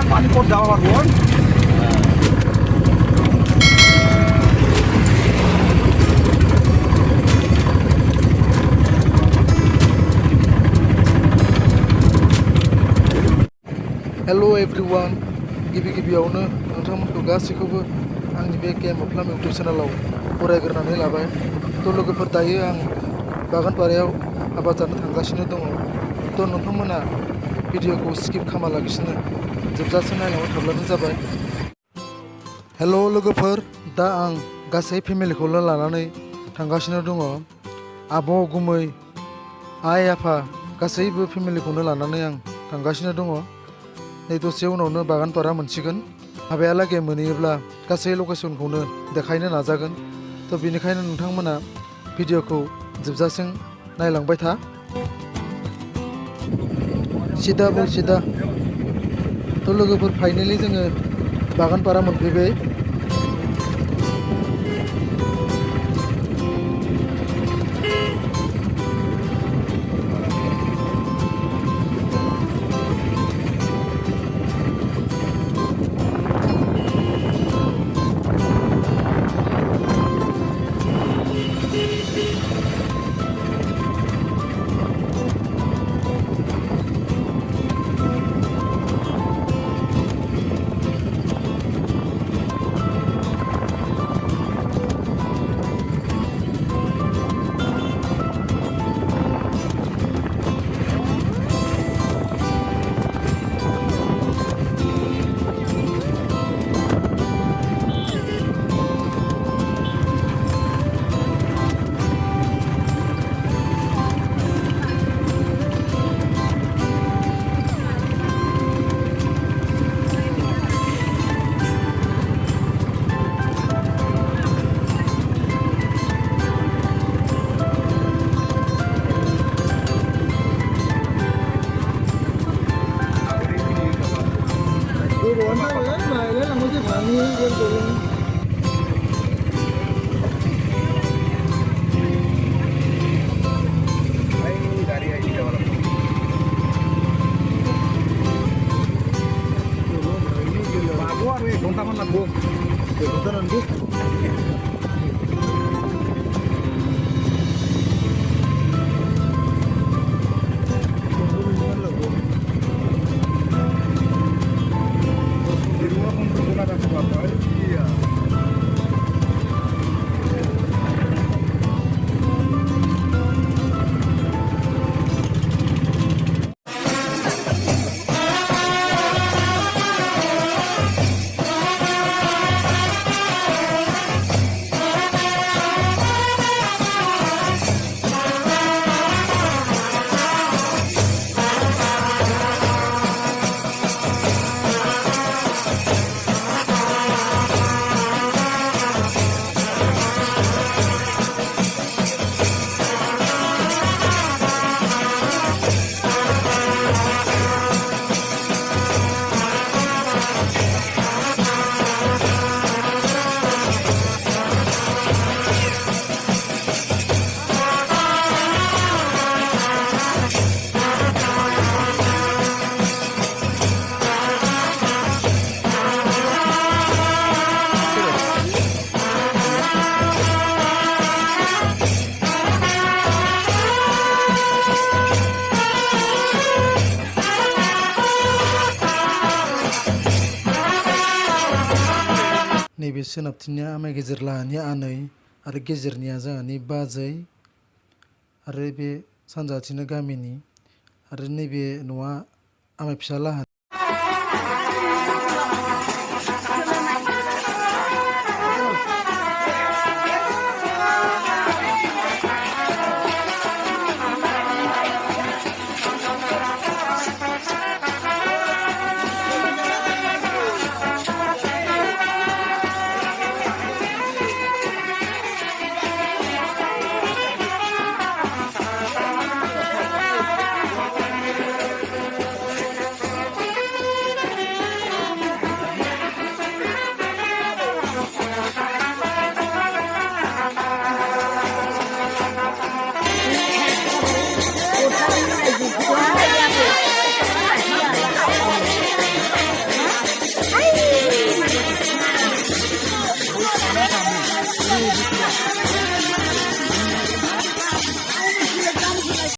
पानी कोट जावा पारबो hello everyone गिबियावनो नोंथांमोनखौ गासैखौबो आंनि बे गेम अफ लाम इउटिउब चेनेलाव बरायग्रोनानै लाबाय। थ' लोगोफोर दायो आं बागानपारायाव आबाद जानो थांगासिनो दङ। थ' नोंथांमोना भिडिअखौ स्किप खालामालासिनो जोबजासिम नायलांबाय थाब्लानो जाबाय। हेल' लोगोफोर, दा आं गासै फेमिलिखौनो लानानै थांगासिनो दङ। आब' गुमै आइ आफा गासैबो फेमिलिखौनो लानानै आं थांगासिनो दङ। नै दसे उनावनो बागानपारा मोनसिगोन। हाबायालागै मोनहैयोब्ला गासै लकेसनखौनो देखायनो नाजागोन। थ' बेनिखायनो नोंथांमोना भिडिअखौ जोबजासिम नायलांबाय था। सिदा बुं सिदा। थ' लोगोफोर फाइनेलि जोङो बागानपारा मोनफैबाय। नैबे सोनाबथिंनिया आमाय गेजेर लाहानि आनै आरो गेजेरनिया जोंहानि बाजै आरो बे सानजाथिंनो गामिनि आरो नैबे न'आ आमाय फिसा लाहा। ini